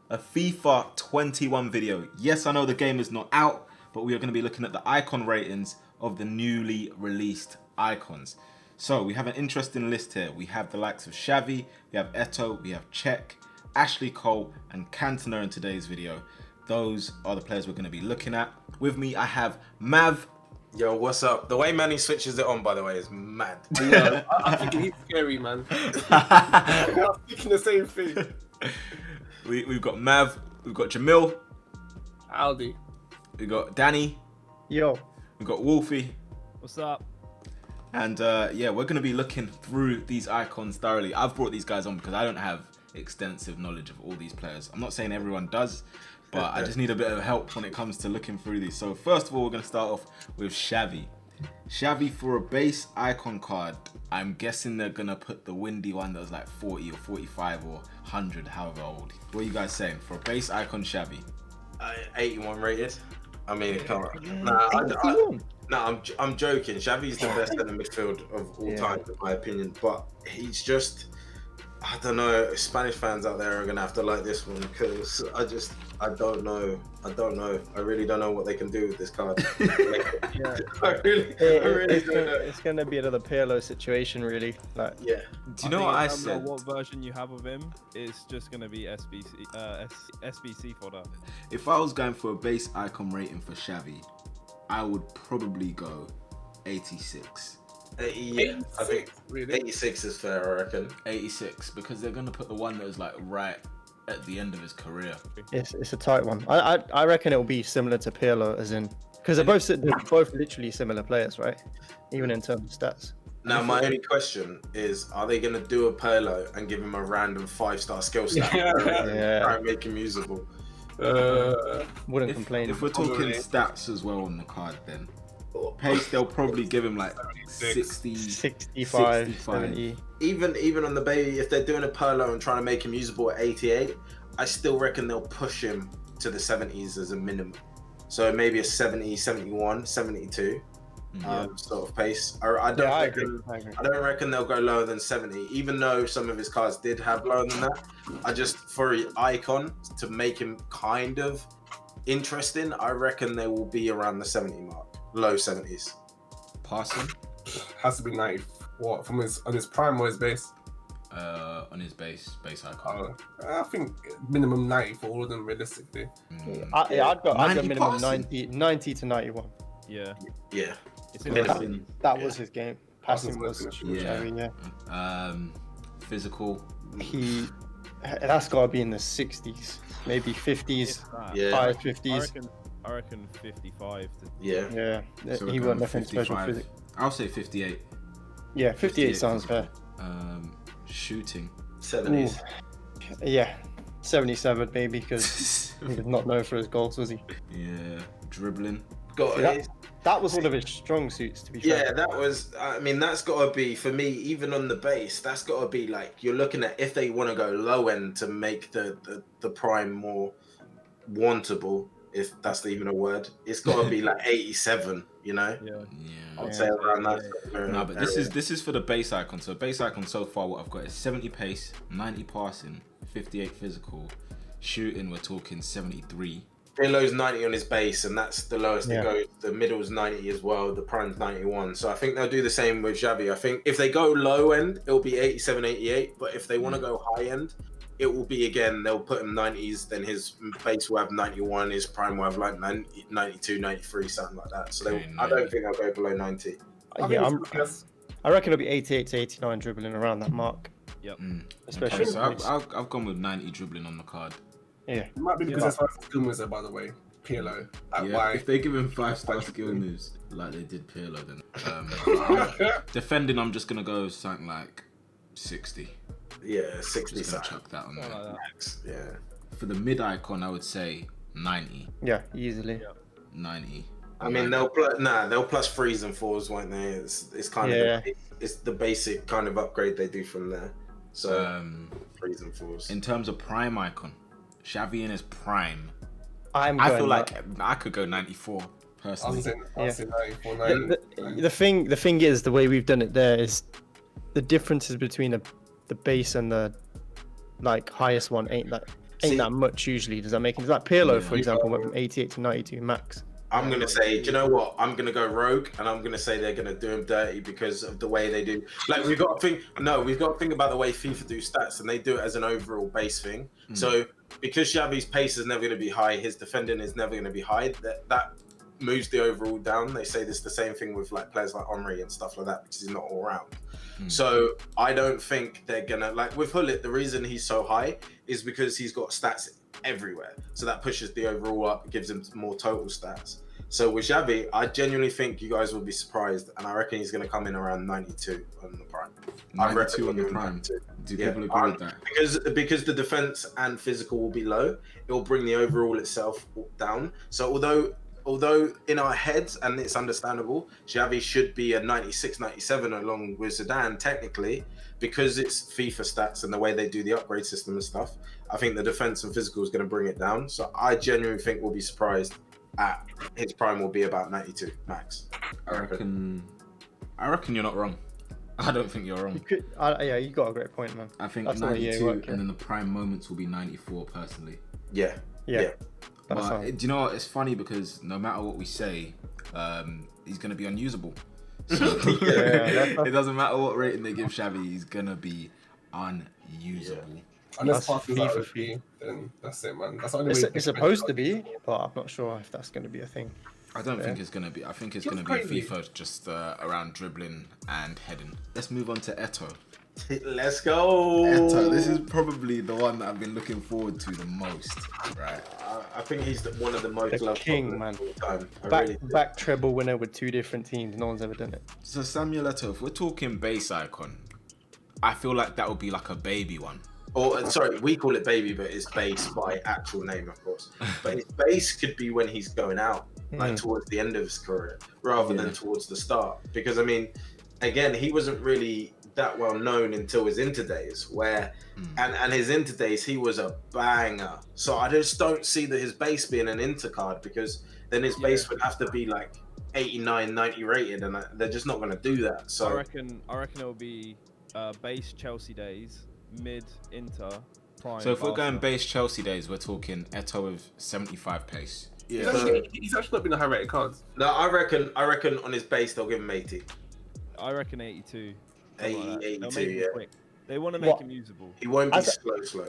a FIFA 21 video. Yes, I know the game is not out, but we are going to be looking at the icon ratings of the newly released icons. So we have an interesting list here. We have the likes of Xavi, we have Eto'o, we have Cech, Ashley Cole, and Cantona in today's video. Those are the players we're going to be looking at. With me, I have Mav. Yo, what's up? The way Manny switches it on, by the way, is mad. Yeah, I think he's scary, man. I was thinking the same thing. We've got Mav, we've got Jamil, Howdy. we've got Danny, Yo. we've got Wolfie, What's up? and yeah, we're going to be looking through these icons thoroughly. I've brought these guys on because I don't have extensive knowledge of all these players. I'm not saying everyone does, but I just need a bit of help when it comes to looking through these. So first of all, we're going to start off with Xavi. Xavi for a base icon card. I'm guessing they're going to put the windy one that was like 40 or 45 or 100, however old. What are you guys saying? For a base icon Xavi? 81 rated. I mean, come on. 81? I'm joking. Xavi's the best centre midfield of all time, in my opinion. But he's just, I don't know. Spanish fans out there are gonna have to like this one because I don't know. I really don't know what they can do with this card. Yeah. I really don't know. It's gonna be another Pirlo situation, really. Like, Yeah. Do you know what I No matter said? what version you have of him, it's just gonna be SBC fodder. If I was going for a base icon rating for Xavi, I would probably go 86. Yeah, I think Really? 86 is fair, I reckon. 86, because they're going to put the one that was like right at the end of his career. it's a tight one. I reckon it'll be similar to Pirlo, as in, because they're both literally similar players, right? Even in terms of stats. Now, my only question is, are they going to do a Pirlo and give him a random 5-star skill stat? Yeah. Try and make him usable. Wouldn't complain. If we're talking stats as well on the card, then pace, they'll probably give him like 60, 65, 65. 70. Even on the baby, if they're doing a Pirlo and trying to make him usable at 88, I still reckon they'll push him to the 70s as a minimum. So maybe a 70, 71, 72 sort of pace. I don't reckon they'll go lower than 70, even though some of his cards did have lower than that. I just, for an icon, to make him kind of interesting, I reckon they will be around the 70 mark, low 70s. Passing Has to be 90. What, from on his prime or his base? on his base icon. I think minimum 90 for all of them, realistically. I'd go 90 minimum passing? 90 to 91. Yeah. Yeah. It's in Passing, That was his game. Passing Passing was, was- yeah. Xavi, yeah. Physical. That's got to be in the 60s, maybe 50s, Yeah. high I 50s. reckon 55 to Yeah. Yeah, So he we're won't going nothing special 55. physics. I'll say 58. Yeah, 58 sounds fair. Shooting. 70s. Yeah, 77 maybe, because he was not known for his goals, was he? Yeah. Dribbling. Got Yeah. it. That was one of his strong suits, to be fair. Yeah, that was, I mean, that's got to be, for me, even on the base, that's got to be like, you're looking at if they want to go low end to make the prime more wantable, if that's even a word, it's got to be like 87, you know? yeah. Yeah. I'd say around that. No, but this is for the base icon. So base icon so far, what I've got is 70 pace, 90 passing, 58 physical, shooting. We're talking 73. Pirlo's 90 on his base, and that's the lowest Yeah. it goes. The middle's 90 as well. The prime's 91. So I think they'll do the same with Xavi. I think if they go low end, it'll be 87, 88. But if they want to go high end, it will be, again, they'll put him 90s. Then his base will have 91. His prime will have like 90, 92, 93, something like that. So Okay, I don't think they'll go below 90. Yeah, I reckon it'll be 88 to 89 dribbling around that mark. Yep. Especially Okay, so in pace. I've gone with 90 dribbling on the card. Yeah. It might be because that's why skill moves there, by the way. Pirlo. Like, Yeah, why? if they give him 5-star skill moves like they did Pirlo, then defending, I'm just gonna go something like 60. Yeah, 60 Just gonna something. chuck that on Something there. like that. Yeah. For the mid icon, I would say 90. Yeah, easily. 90. I mean, they'll plus 3s and 4s, won't they? It's kind of it's the basic kind of upgrade they do from there. So 3s and 4s. In terms of prime icon, Xavi in his prime, I I feel like I could go 94 I was personally. saying 94, 90. the thing is, the way we've done it there is the differences between the base and the like highest one ain't ain't that much usually. Does that make sense? Like Pirlo, Yeah. for example, went from 88 to 92 max. I'm gonna say, do you know what? I'm gonna go rogue, and I'm gonna say they're gonna do him dirty because of the way they do. Like we've got to think. No, we've got to think about the way FIFA do stats, and they do it as an overall base thing. So because Xavi's pace is never gonna be high, his defending is never gonna be high. That moves the overall down. They say this the same thing with like players like Henry and stuff like that because he's not all round. So I don't think they're gonna like with Hullet. The reason he's so high is because he's got stats everywhere, so that pushes the overall up, gives him more total stats. So with Xavi, I genuinely think you guys will be surprised, and I reckon he's going to come in around 92 on the prime. 92 on the prime. Do people agree with that? Because the defense and physical will be low, it will bring the overall itself down. So although in our heads, and it's understandable, Xavi should be a 96, 97 along with Zidane technically, because it's FIFA stats and the way they do the upgrade system and stuff. I think the defense and physical is going to bring it down. So I genuinely think we'll be surprised at his prime will be about 92 max. I reckon you're not wrong. I don't think you're wrong. Yeah, you got a great point, man. I think That's 92 and then the prime moments will be 94 personally. Yeah. But do you know what? It's funny because no matter what we say, he's going to be unusable. So it doesn't matter what rating they give Xavi, he's going to be unusable. Unless That's Parker's out FIFA of for you. then that's it, man. That's the only way. It's supposed to be, but I'm not sure if that's going to be a thing. I don't think it's going to be. I think it's going to be FIFA just around dribbling and heading. Let's move on to Eto'o. Let's go. Eto'o, this is probably the one that I've been looking forward to the most, right? I think he's one of the most The loved king, of man. all time. Back treble winner with 2 different teams. No one's ever done it. So Samuel Eto'o, if we're talking base icon, I feel like that would be like a baby one. Or sorry, we call it baby, but it's base by actual name, of course. But his base could be when he's going out, like towards the end of his career, rather than towards the start. Because I mean, again, he wasn't really that well known until his Inter days, where and his Inter days he was a banger. So I just don't see that his base being an Inter card, because then his base would have to be like 89, 90 rated, and they're just not going to do that. So I reckon it will be base Chelsea days, mid Inter, prime. So if we're going Barca. base Chelsea days, we're talking Eto'o with 75 pace. yeah. He's actually not been a high rated card. No, I reckon on his base they'll give him 80. I reckon 82. 80, They'll 82, make him yeah. quick. They want to make What? him usable. He won't be As slow.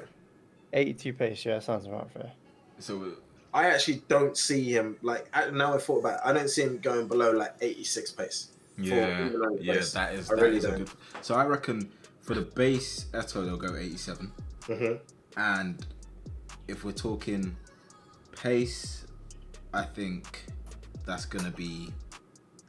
82 pace, yeah, sounds about fair. So I actually don't see him now I thought about it, I don't see him going below like 86 pace. yeah, Pace. that is I really a don't. good. So I reckon for the base Eto'o they'll go 87, and if we're talking pace, I think that's gonna be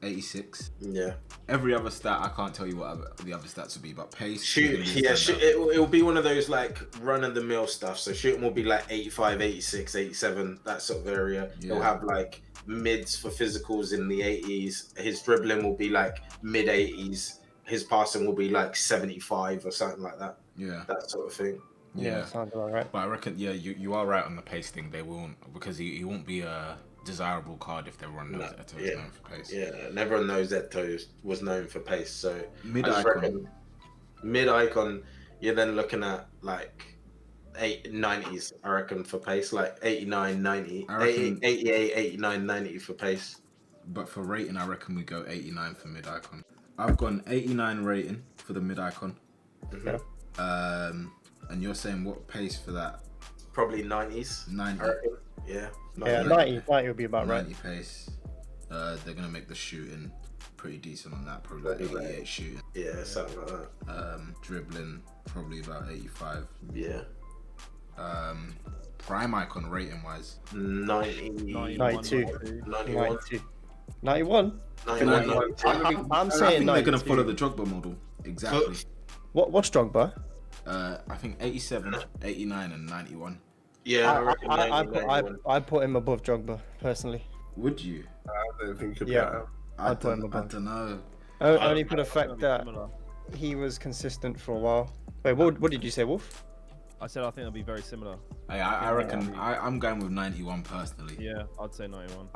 86. Yeah. Every other stat, I can't tell you what the other stats would be, but pace. It'll be one of those like run of the mill stuff. So shooting will be like 85, 86, 87, that sort of area. Yeah. He'll have like mids for physicals in the 80s. His dribbling will be like mid 80s. His passing will be like 75 or something like that. Yeah. That sort of thing. Yeah. Sounds about right. But I reckon, you are right on the pace thing. They won't, because he won't be a desirable card if everyone knows Eto'o's known for pace. Yeah, and everyone knows that Eto'o was known for pace. So Mid I just icon. reckon mid icon, you're then looking at like 90s, I reckon, for pace, like 89, 90, I reckon- 88, 89, 90 for pace. But for rating, I reckon we go 89 for mid icon. I've gone 89 rating for the mid icon. And you're saying what pace for that? Probably 90s. 90. I reckon. Yeah. Yeah, 90 would be about 90 right. pace. They're gonna make the shooting pretty decent on that, probably like 88 shooting. Yeah, something like that. Dribbling probably about 85. Yeah. Prime icon rating wise, 90, 92. 91. 92. 91? 91. I'm I saying think they're gonna 92. follow the Drogba model exactly. What's Drogba? I think 87, 89, and 91. Yeah, I reckon 90, 91. I put him above Drogba, personally. Would you? I don't think he'll be Yeah. out. I I'd put him don't, I above. don't know. Only for the It's gonna fact be that similar. he was consistent for a while. Wait, what did you say, Wolf? I said I think it'll be very similar. I reckon I'm going with 91 personally. Yeah, I'd say 91.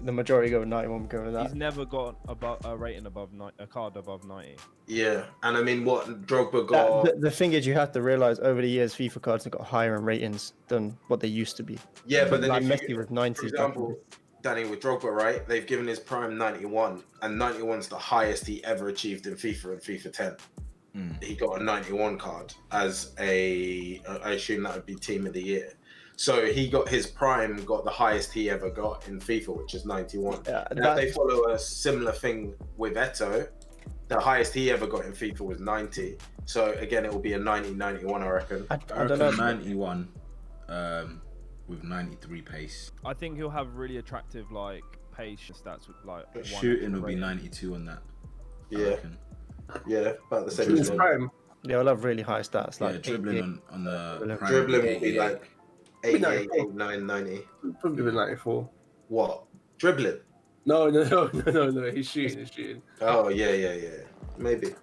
The majority go with 91. Go with that. He's never got a rating above a card above 90. Yeah, and I mean, what Drogba got? The thing is, you have to realize over the years, FIFA cards have got higher in ratings than what they used to be. Yeah, but then like if you, Messi with 90. for example, Danny with Drogba, right? They've given his prime 91, and 91's the highest he ever achieved in FIFA and FIFA 10. He got a 91 card as I assume that would be team of the year. So he got his prime, got the highest he ever got in FIFA, which is 91. Yeah, now they follow a similar thing with Eto'o. The highest he ever got in FIFA was 90. So again, it will be a 90-91, I reckon. I don't know. 91 with 93 pace. I think he'll have really attractive like pace stats with like shooting would be 92 on that. Yeah. Yeah, about the same as well. Prime. Yeah, we'll have really high stats. Like dribbling on the prime dribbling would will be like 88, 89, 90. Probably been 94. What? Dribbling? No. He's shooting. Oh, yeah. Maybe.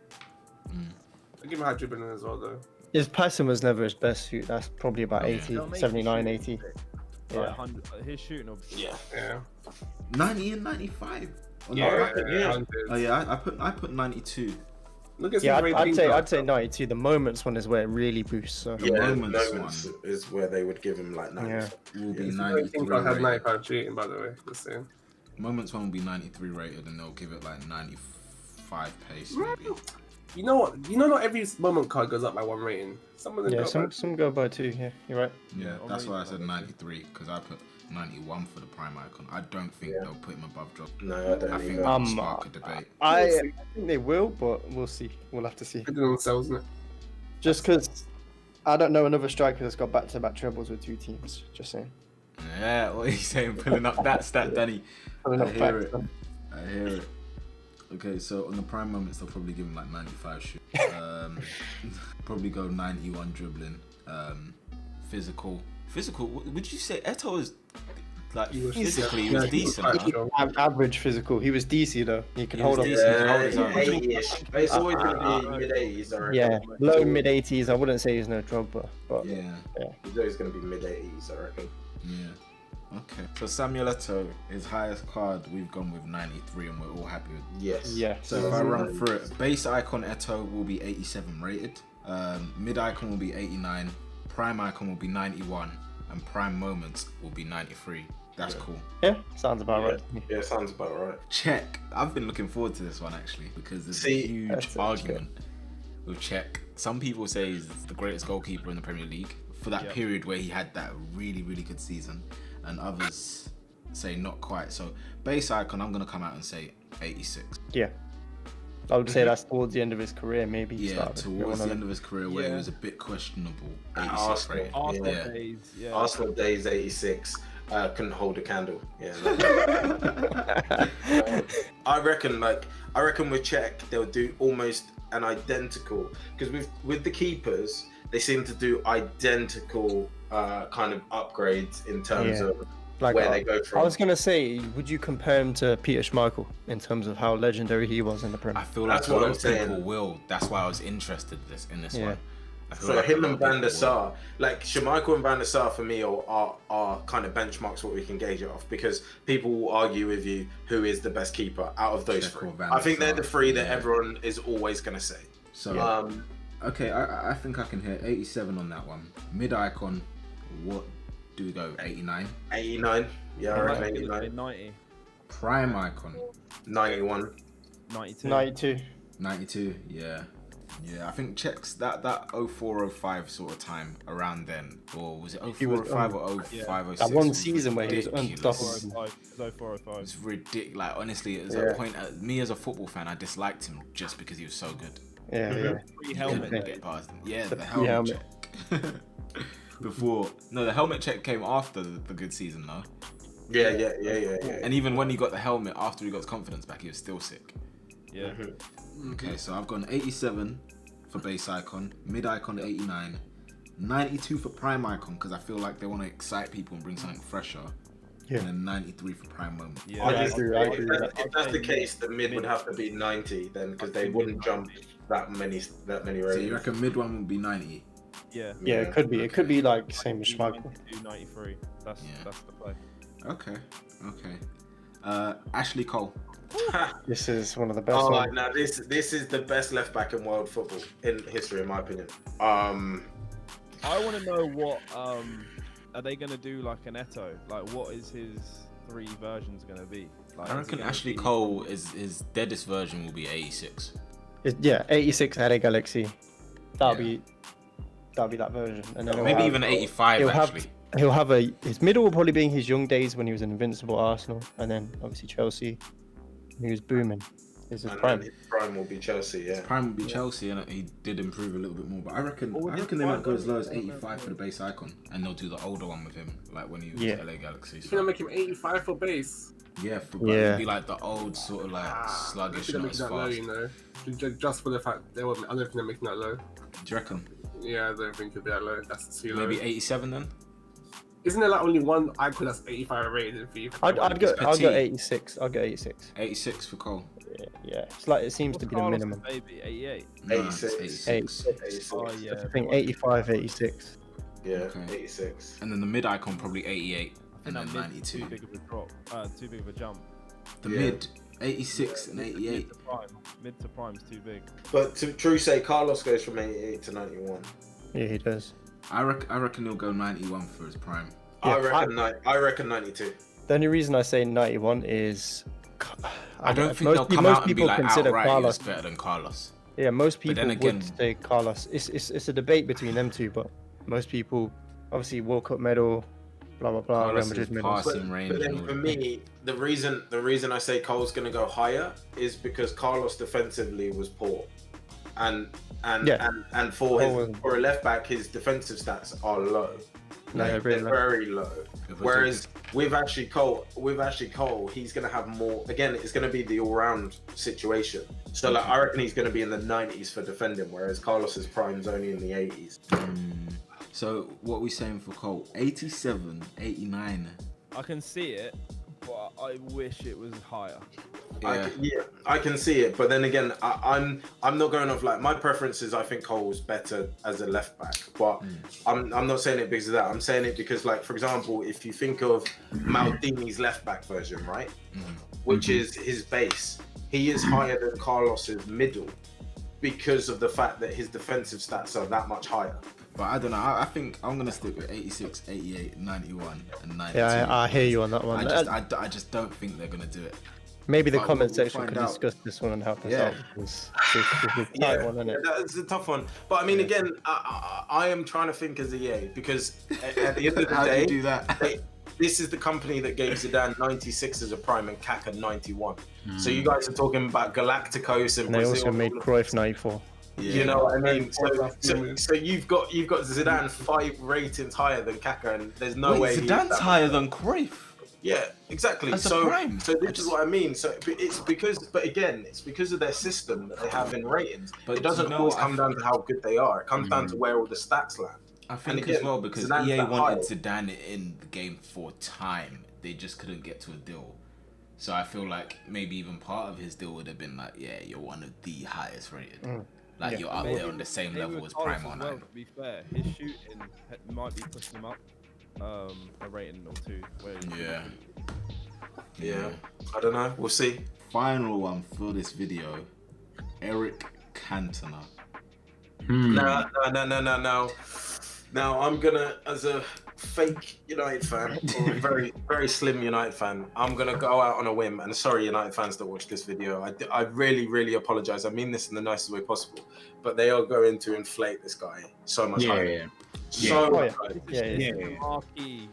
I give him high dribbling as well, though. His passing was never his best shoot. That's probably about Yeah. 80, They'll make 79, you 80. Like Yeah. 100, his shooting will be Yeah. 90 and 95. On the Yeah. bracket, yeah. 100. Oh yeah, I put 92. Look at Yeah, some I'd say 92. The moments one is where it really boosts. So The Yeah, moments moments is where they would give him like 90. Yeah. Will be I think I had 93 rated. 95 shooting, by the way. Just saying. Moments one will be 93 rated, and they'll give it like 95 pace maybe. You know what? Not every moment card goes up by one rating. Some of them yeah, go some go by 2. Yeah, you're right. Yeah, I'll that's read why I that said one. 93 because I put 91 for the prime icon. I don't think they'll put him above drop. No, I don't I think either. that'll spark a debate. I We'll see. think they will, but we'll see. We'll have to see. Put it on themselves, isn't it? Just because I don't know another striker that's got back-to-back trebles with 2 teams. Just saying. Yeah, what are you saying? Pulling up that stat, Danny. I don't know I hear it. facts, I hear it. Okay, so on the prime moments, they'll probably give him like 95 shoot. Probably go 91 dribbling. Physical. Would you say Eto'o is like He was physically? He yeah, was he was decent. quite Huh? strong. Average physical. He was DC though. He could He hold was up. decent. Yeah, Hold his own. 80-ish. It's always going to be mid-80s, I reckon. Yeah, low mid 80s. I wouldn't say he's no Drogba, but Yeah. He's always going to be mid-80s, I reckon. Yeah. Okay. So Samuel Eto'o, his highest card, we've gone with 93, and we're all happy with. Yes. yeah. So if I run through it, base icon Eto'o will be 87 rated. Mid icon will be 89. Prime icon will be 91, and prime moments will be 93. That's cool. Yeah, sounds about right. Yeah, sounds about right. Cech. I've been looking forward to this one actually because there's See, a huge that's argument with Cech. Some people say he's the greatest goalkeeper in the Premier League for that Yep. period where he had that really, really good season, and others say not quite. So base icon, I'm gonna come out and say 86. Yeah. I would say that's towards the end of his career, maybe. he Yeah, started to go towards on the a- end of his career where he Yeah. was a bit questionable. At 86 Arsenal. rated. Arsenal Yeah. days. Yeah. Arsenal days 86 couldn't hold a candle. Yeah. I reckon with Cech they'll do almost an identical because with the keepers they seem to do identical kind of upgrades in terms Yeah. of Like, where they go from. I was gonna say, would you compare him to Peter Schmeichel in terms of how legendary he was in the I Premier? feel like That's a what lot I'm of people saying. will. That's why I was interested in this Yeah. one. I feel So like a him lot and of Van people der will. Sar, like Schmeichel and Van der Sar for me are kind of benchmarks what we can gauge it off because people will argue with you who is the best keeper out of those Cech three. or Van I der think they're the Sar, three that yeah. everyone is always going to say. So okay, I think I can hit 87 on that one. Mid icon, what do we go? 89. 89, yeah, I reckon 89. 90. Prime icon, 91. 92. 92. 92. Yeah. I think Cech's that 0405 sort of time around then, or was it He was 0405 or 0506? That one season where he was ridiculous. unstoppable. 405. It's ridiculous. Like honestly, it was Yeah. a point. Me as a football fan, I disliked him just because he was so good. Yeah, yeah. Free You helmet. couldn't get past him. Yeah, the free helmet check. The helmet check came after the good season though. Yeah. And even when he got the helmet after he got his confidence back, he was still sick. Yeah. Okay, so I've gone 87 for base icon, mid icon 89, 92 for prime icon because I feel like they want to excite people and bring something fresher. Yeah. And then 93 for prime moment. Yeah. I agree with that. If that's the case, the mid would have to be 90 then because they wouldn't jump that many So you ratings. reckon mid one would be 90? Yeah. Yeah, it could be. It could be like same as Schmeichel. 92, 93. That's the play. Okay. Ashley Cole. This is one of the best. Oh, ones. no, this is the best left back in world football in history, in my opinion. I want to know what are they gonna do like an Eto'o? Like, what is his 3 versions gonna be? Like, I is it reckon gonna Ashley be- Cole is his deadest version will be 86. Yeah, 86 LA Galaxy. That'll Yeah. be that version, and then Maybe even 85 he'll actually. he'll have his middle will probably be in his young days when he was in Invincible Arsenal, and then obviously Chelsea. He was booming. This is And prime. then his prime will be Chelsea, yeah. Prime would be Chelsea, and he did improve a little bit more. But I reckon What was they his might go as prime? low as 85 for the base icon, and they'll do the older one with him, like when he was Yeah. at LA Galaxy. You're So, gonna make him 85 for base. yeah, Yeah. it'd be like the old sort of like sluggish, They're not making as that low, fast. you know. Just for the fact they wasn't. I don't think they're making that low. Do you reckon? Yeah, I don't think it'll be that low. That's too low. Maybe 87 then? Isn't there like only one icon that's 85 rated in FIFA? I'll go Petit. 86. I'll go 86. 86 for Cole. Yeah. It's like it seems to be the Carlos minimum. Baby, 88. No, 86. it's 86. 86. Oh yeah. I think 85, 86. Yeah, Okay. 86. And then the mid icon probably 88, and And then that mid's 92. too big of a drop. Too big of a jump. The Yeah. mid 86 and 88. Mid to prime's too big. But to true say, Carlos goes from 88 to 91. Yeah, he does. I reckon he'll go 91 for his prime. Yeah, I reckon 92. The only reason I say 91 is I don't think most, they'll come most out and be people like consider outright Carlos. he's better than Carlos. Yeah, most But people then again- would say Carlos. It's a debate between them two, but most people, obviously, World Cup medal, blah blah blah, Real Carlos Madrid is medal. passing range. But and then all for that. me, the reason I say Cole's going to go higher is because Carlos defensively was poor, and Yeah. for Cole was- a left back, his defensive stats are low. No, Like, really they're low. very low. If we're Whereas with Ashley Cole, he's going to have more. Again, it's going to be the all-round situation. So like, I reckon he's going to be in the 90s for defending, whereas Carlos's prime's only in the 80s. So what are we saying for Cole? 87, 89. I can see it, but I wish it was higher. Yeah. I can see it, but then again, I'm not going off like my preferences. I think Cole's better as a left back, but I'm not saying it because of that. I'm saying it because, like, for example, if you think of Maldini's left back version, right, which is his base, he is higher than Carlos's middle because of the fact that his defensive stats are that much higher. But I don't know. I think I'm gonna stick with 86, 88, 91, and 92. Yeah, I hear you on that one. I just don't think they're gonna do it. Maybe the But comment we'll section find could out. discuss this one and help us Yeah. out. Because this is a tight one, isn't it? That's a tough one. But I mean, again, I am trying to think as a EA because at the end of the How do day, you do that? this is the company that gave Zidane 96 as a prime and Kaká 91. So you guys are talking about Galacticos and And they Brazil. also made Cruyff 94. You know what I mean? So you've got Zidane 5 ratings higher than Kaká, and there's no way. he's Zidane's that- higher than Cruyff. Yeah, exactly. As a So prime. this is what I mean. So it's because, but again, it's because of their system that they have in ratings. But It doesn't you know always what? come down to how good they are. It comes down to where all the stats land. I think again, as well because Zidane's EA that wanted high. Zidane in the game for time. They just couldn't get to a deal. So I feel like maybe even part of his deal would have been like, yeah, you're one of the highest rated. Like Yeah. you're up there on the same Maybe level with as Carlos Prime as well, R9. to be fair, his shooting might be pushing him up a rating or two. Where Yeah, I don't know. We'll see. Final one for this video, Eric Cantona. No. Now I'm gonna, as a fake United fan, or a very, very slim United fan, I'm gonna go out on a whim. And sorry, United fans that watch this video, I really, really apologize. I mean this in the nicest way possible, but they are going to inflate this guy so much higher. So Oh, much yeah. higher. Yeah. a marquee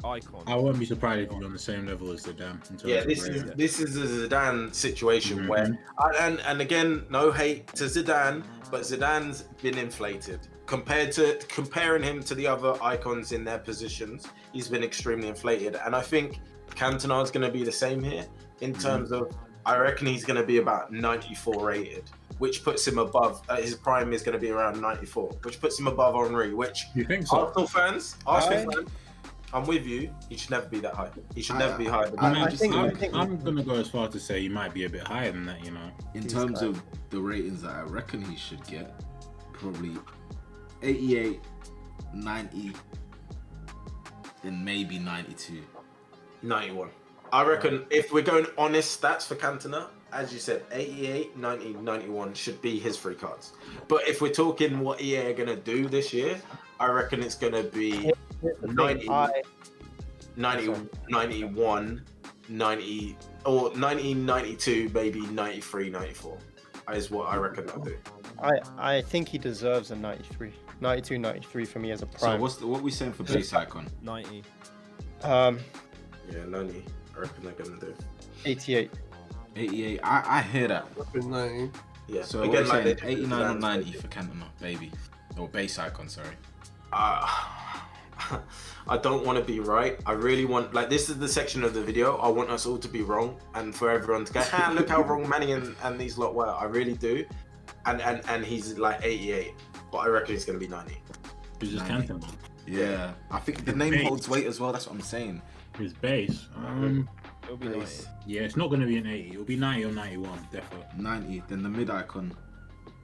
icon. I won't be surprised if he's on the same level as Zidane. in terms Yeah, of rating. this is a Zidane situation where, and again, no hate to Zidane, but Zidane's been inflated comparing him to the other icons in their positions. He's been extremely inflated, and I think Cantona's going to be the same here in terms of. I reckon he's going to be about 94 rated, which puts him above. His prime is going to be around 94, which puts him above Henry. Which You think so? Arsenal fans, I'm with you. He should never be that high. He should never be higher than I that. mean, I think- I'm gonna go as far to say he might be a bit higher than that. You know, In terms of the ratings that I reckon he should get, probably 88, 90, then maybe 92. 91. I reckon if we're going honest stats for Cantona, as you said, 88, 90, 91 should be his free cards. But if we're talking what EA are going to do this year, I reckon it's going to be 90, 90, 91, 90, or 90, 92, maybe 93, 94 is what I reckon they'll do. I think he deserves a 93. 92, 93 for me as a prime. So what are we saying for base icon? 90. Yeah, 90. I reckon they're going to do. 88. 88. I hear that. 90. Yeah. So Again, what are like we they saying? do 89 or with 90 for Cantona, baby. Or base icon, sorry. I don't want to be right. I really want, like, this is the section of the video I want us all to be wrong and for everyone to go, look how wrong Manny and these lot were. I really do. And he's like 88, but I reckon he's going to be 90. Who's just 90. Cantona? Yeah. I think the name holds weight as well. That's what I'm saying. His base. It'll be 90. Yeah, it's not going to be an 80. It'll be 90 or 91, definitely. 90. Then the mid icon,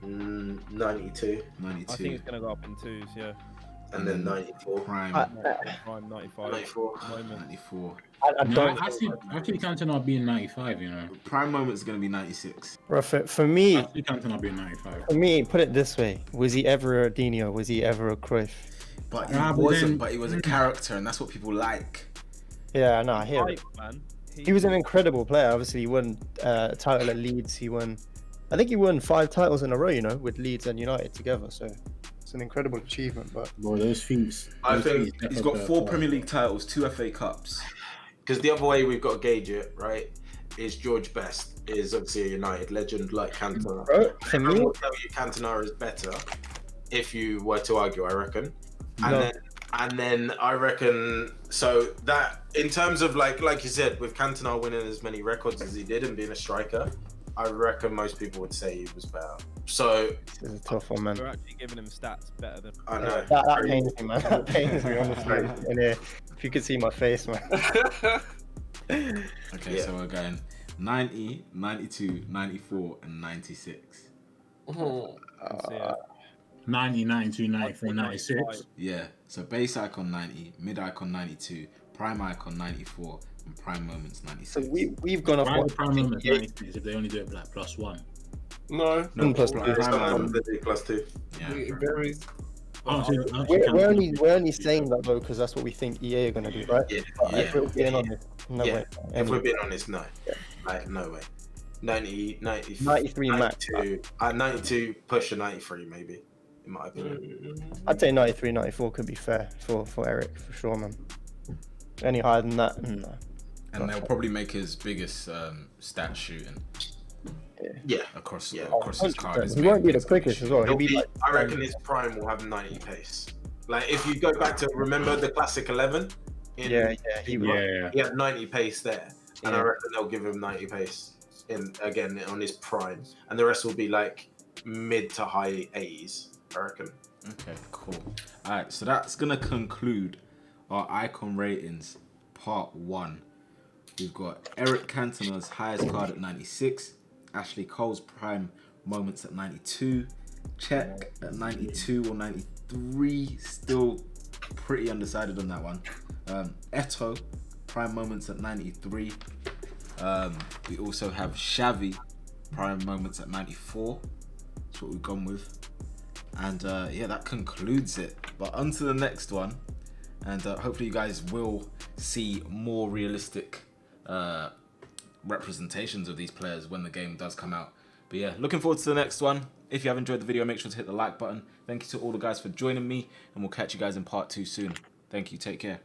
92. 92. I think it's gonna go up in twos. Yeah. And then 94. Prime, Prime 95. 94. Moment. 94. I No, don't. I see Cantona being 95, you know. Prime moment's going to be 96. Bro, for me, I see Cantona being 95. For me, put it this way: was he ever a Dino? Was he ever a Cruyff? But he But wasn't, then- but he was a character, and that's what people like. Yeah, no, I hear it. Hype, man. He was an incredible player. Obviously, he won a title at Leeds. I think he won 5 titles in a row, you know, with Leeds and United together. So it's an incredible achievement. But Boy, those feats. I those think feats He's got definitely 4 are Premier League titles, 2 FA Cups. Because the other way we've got to gauge it, right, is George Best is obviously a United legend like Cantona. bro, for Everyone me, will tell you Cantona is better if you were to argue, I reckon. No. And then I reckon, so that in terms of like you said, with Cantona winning as many records as he did and being a striker, I reckon most people would say he was better. So this is a tough one, man. We're actually giving him stats better than. I know. That pains me, man. That pains me, honestly. In here, if you could see my face, man. Okay, Yeah. so we're going 90, 92, 94, and 96. Oh. See it. 90, 92, 94, 96. Yeah, so base icon 90, mid icon 92, prime icon 94, and prime moments 96. So we've gone off Why what the prime moment 96 if they only do it like +1? No. No, plus prime two. It's not moment. the +2. Yeah. It varies. we're only saying that though because that's what we think EA are gonna do, right? Yeah, But yeah, if we're being yeah. honest, no Yeah. way. If we're being honest, no. Like, no way. 90, 90, 93 max. 92, 92 push a 93 maybe, in my opinion. I'd say 93, 94 could be fair for Eric for sure, man. Any higher than that, no. And they'll probably make his biggest stat shooting Yeah. across Yeah. his card. He won't be the quickest as well. He'll It'll be be, like, I reckon his prime will have 90 pace. Like, if you go back to, remember the classic 11? yeah, he will. Yeah. He had 90 pace there. And I Yeah. reckon they'll give him 90 pace again on his prime. And the rest will be like mid to high 80s, I reckon. Okay, cool. All right, so that's gonna conclude our icon ratings part 1. We've got Eric Cantona's highest card at 96, Ashley Cole's prime moments at 92, Cech at 92 or 93, still pretty undecided on that one. Eto'o prime moments at 93. We also have Xavi prime moments at 94. That's what we've gone with. And yeah, that concludes it. But on to the next one. And hopefully you guys will see more realistic representations of these players when the game does come out. But yeah, looking forward to the next one. If you have enjoyed the video, make sure to hit the like button. Thank you to all the guys for joining me, and we'll catch you guys in part 2 soon. Thank you, take care.